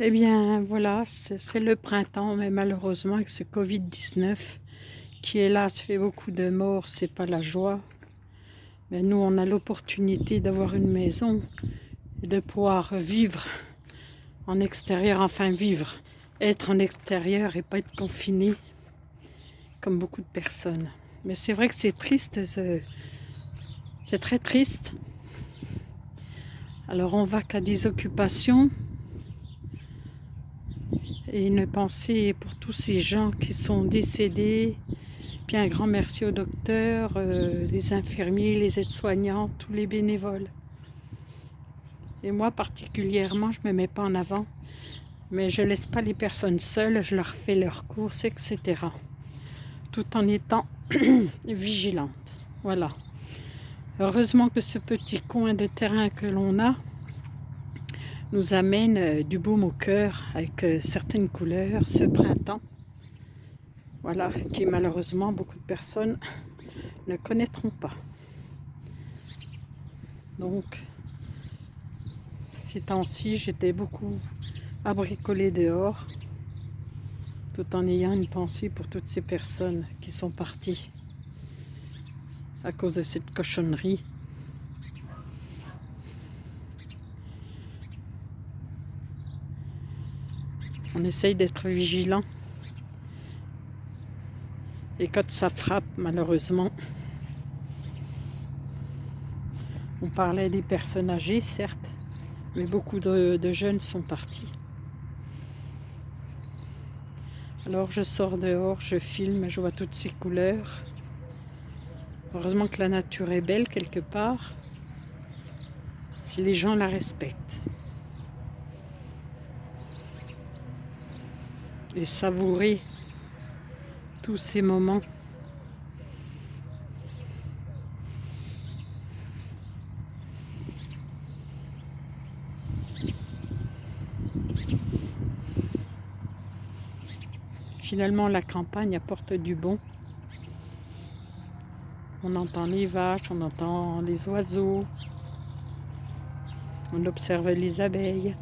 Eh bien, voilà, c'est le printemps, mais malheureusement, avec ce Covid-19, qui hélas fait beaucoup de morts, c'est pas la joie. Mais nous, on a l'opportunité d'avoir une maison et de pouvoir vivre en extérieur, enfin vivre, être en extérieur et pas être confiné, comme beaucoup de personnes. Mais c'est vrai que c'est triste, c'est très triste. Alors, on va qu'à des occupations. Et une pensée pour tous ces gens qui sont décédés. Puis un grand merci aux docteurs, les infirmiers, les aides-soignants, tous les bénévoles. Et moi particulièrement, je ne me mets pas en avant, mais je ne laisse pas les personnes seules, je leur fais leurs courses, etc. Tout en étant vigilante. Voilà. Heureusement que ce petit coin de terrain que l'on a nous amène du baume au cœur avec certaines couleurs, ce printemps. Voilà, qui malheureusement beaucoup de personnes ne connaîtront pas. Donc, ces temps-ci, j'étais beaucoup à bricoler dehors, tout en ayant une pensée pour toutes ces personnes qui sont parties à cause de cette cochonnerie. On essaye d'être vigilant. Et quand ça frappe, malheureusement, on parlait des personnes âgées, certes, mais beaucoup de jeunes sont partis. Alors je sors dehors, je filme, je vois toutes ces couleurs. Heureusement que la nature est belle quelque part, si les gens la respectent. Et savourer tous ces moments. Finalement, la campagne apporte du bon. On entend les vaches, on entend les oiseaux, on observe les abeilles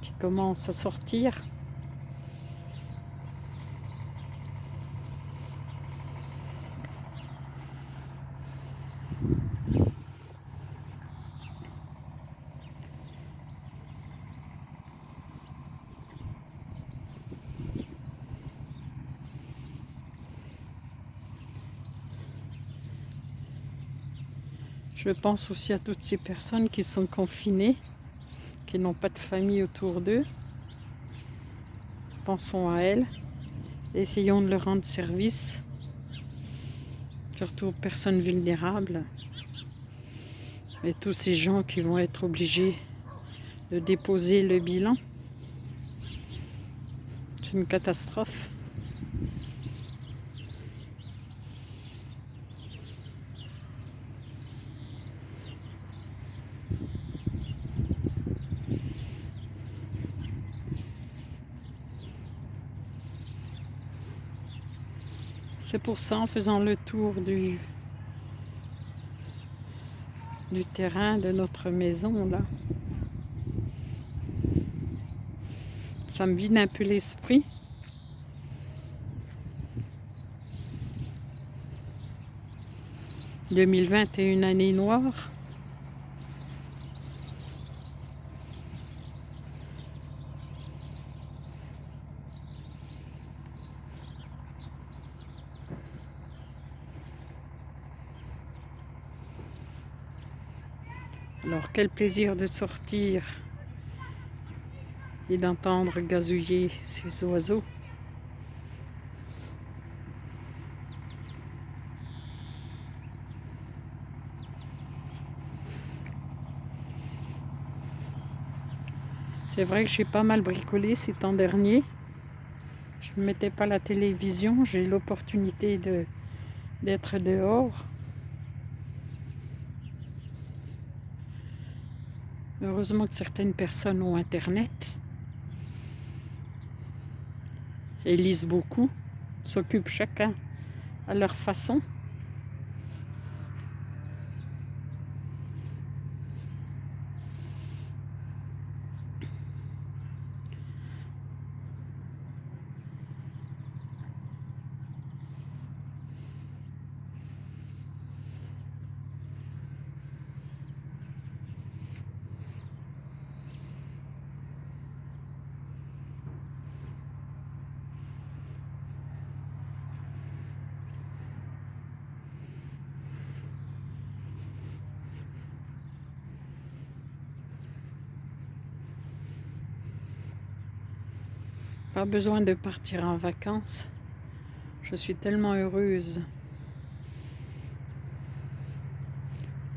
qui commencent à sortir. Je pense aussi à toutes ces personnes qui sont confinées, qui n'ont pas de famille autour d'eux. Pensons à elles, essayons de leur rendre service, surtout aux personnes vulnérables et tous ces gens qui vont être obligés de déposer le bilan. C'est une catastrophe. C'est pour ça, en faisant le tour du terrain de notre maison, là, ça me vide un peu l'esprit. « 2020 est une année noire. » Alors, quel plaisir de sortir et d'entendre gazouiller ces oiseaux. C'est vrai que j'ai pas mal bricolé ces temps derniers. Je ne mettais pas la télévision, j'ai l'opportunité d'être dehors. Heureusement que certaines personnes ont Internet et lisent beaucoup, s'occupent chacun à leur façon. Pas besoin de partir en vacances. Je suis tellement heureuse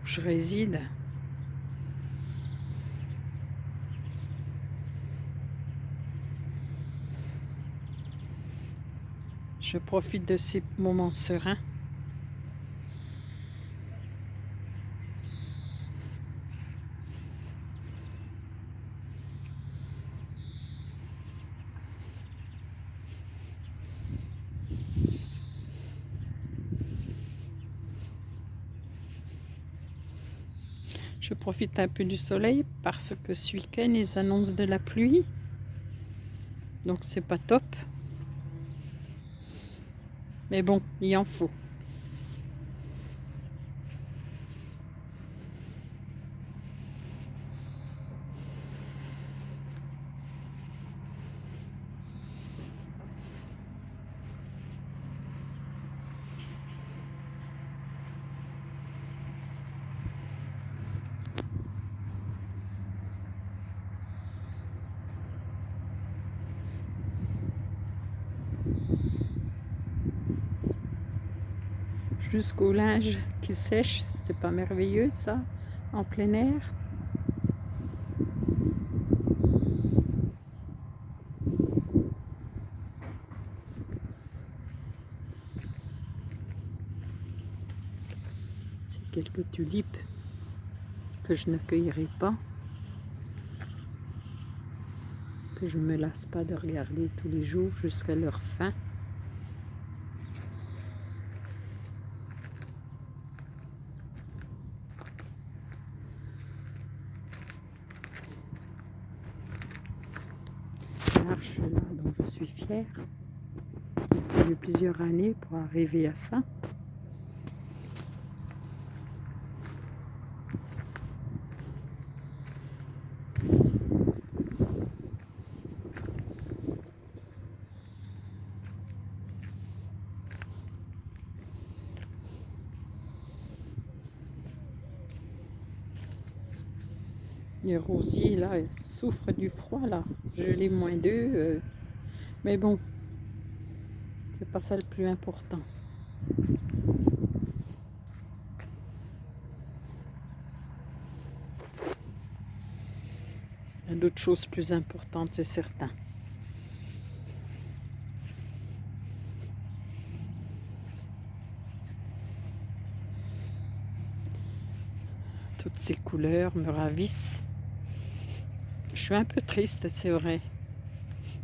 où je réside. Je profite de ces moments sereins. Je profite un peu du soleil parce que ce week-end, ils annoncent de la pluie. Donc c'est pas top. Mais bon, il en faut. Jusqu'au linge qui sèche, c'est pas merveilleux ça, en plein air. C'est quelques tulipes que je ne cueillerai pas, que je ne me lasse pas de regarder tous les jours jusqu'à leur fin. Marche là dont je suis fière. Il a fallu plusieurs années pour arriver à ça. Les rosiers là souffrent du froid là. Je l'ai -2. Mais bon, c'est pas ça le plus important. Il y a d'autres choses plus importantes, c'est certain. Toutes ces couleurs me ravissent. Je suis un peu triste, c'est vrai,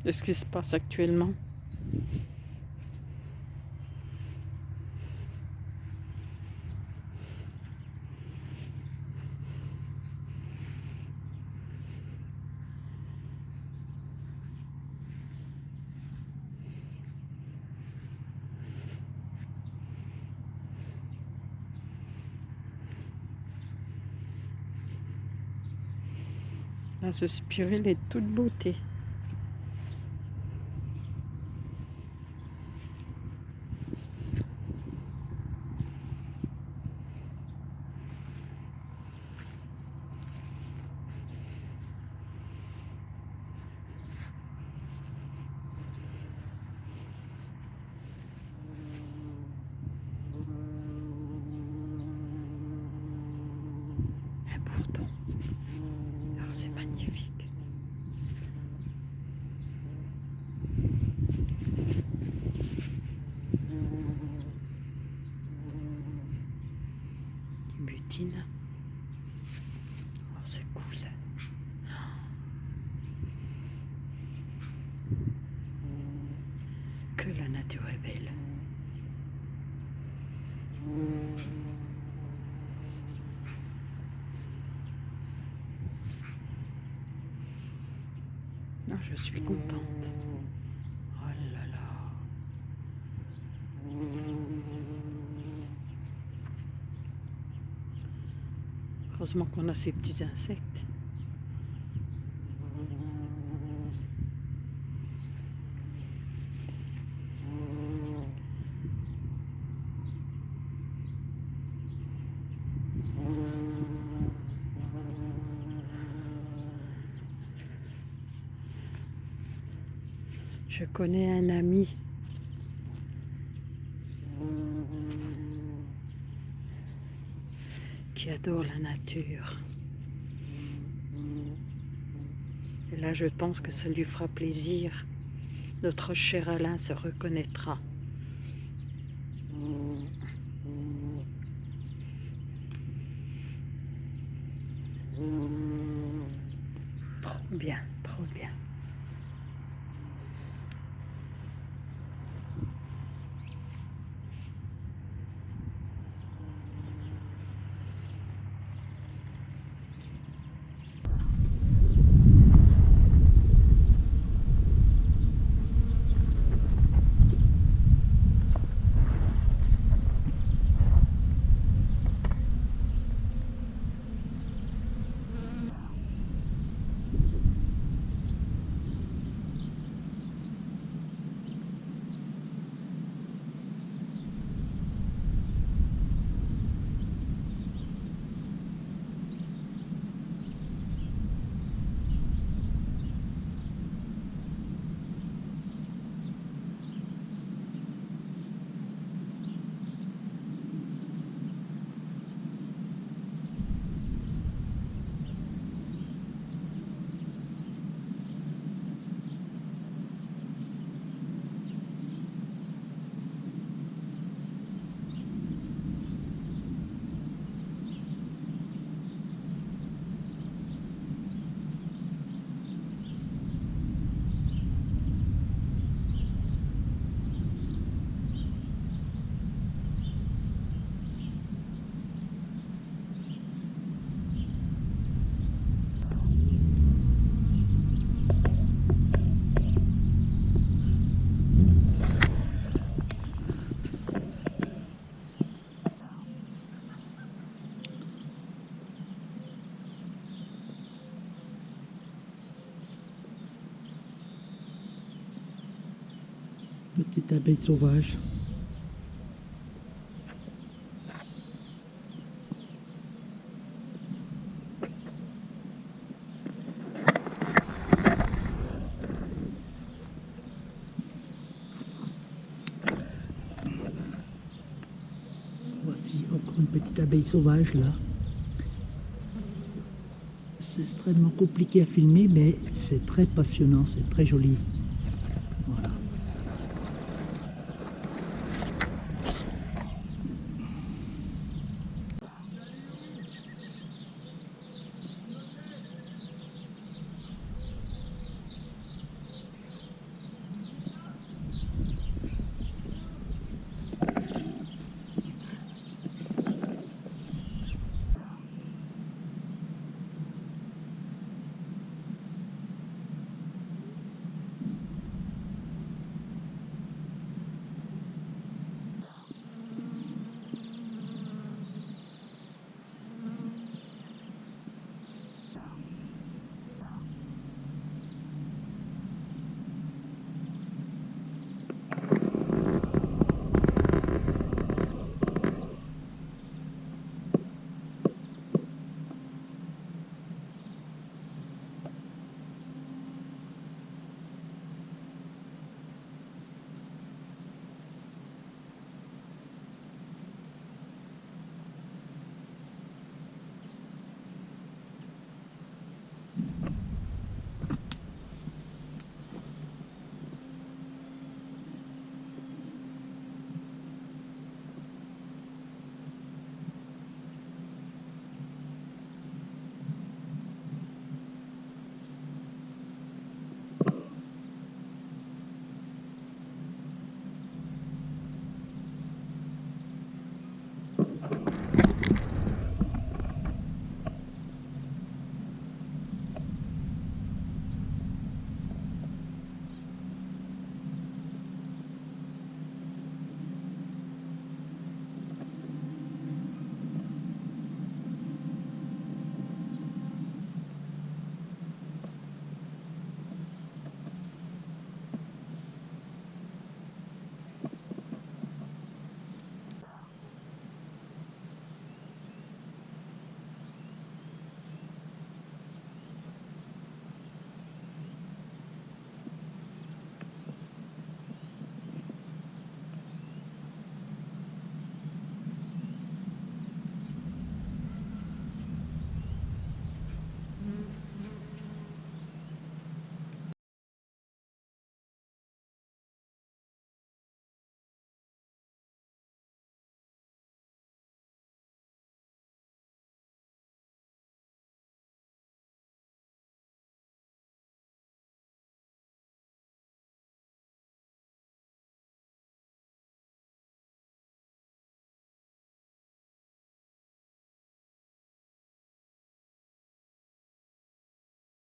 de ce qui se passe actuellement. Là, ce spiral est de toute beauté. Un bourdon. Alors, c'est magnifique. Des butines. Oh, c'est cool. Que la nature est belle. Ah, je suis contente. Oh là là. Heureusement qu'on a ces petits insectes. Je connais un ami qui adore la nature. Et là, je pense que ça lui fera plaisir. Notre cher Alain se reconnaîtra. Trop bien, trop bien. Petite abeille sauvage. Voici encore une petite abeille sauvage là. C'est extrêmement compliqué à filmer, mais c'est très passionnant, c'est très joli.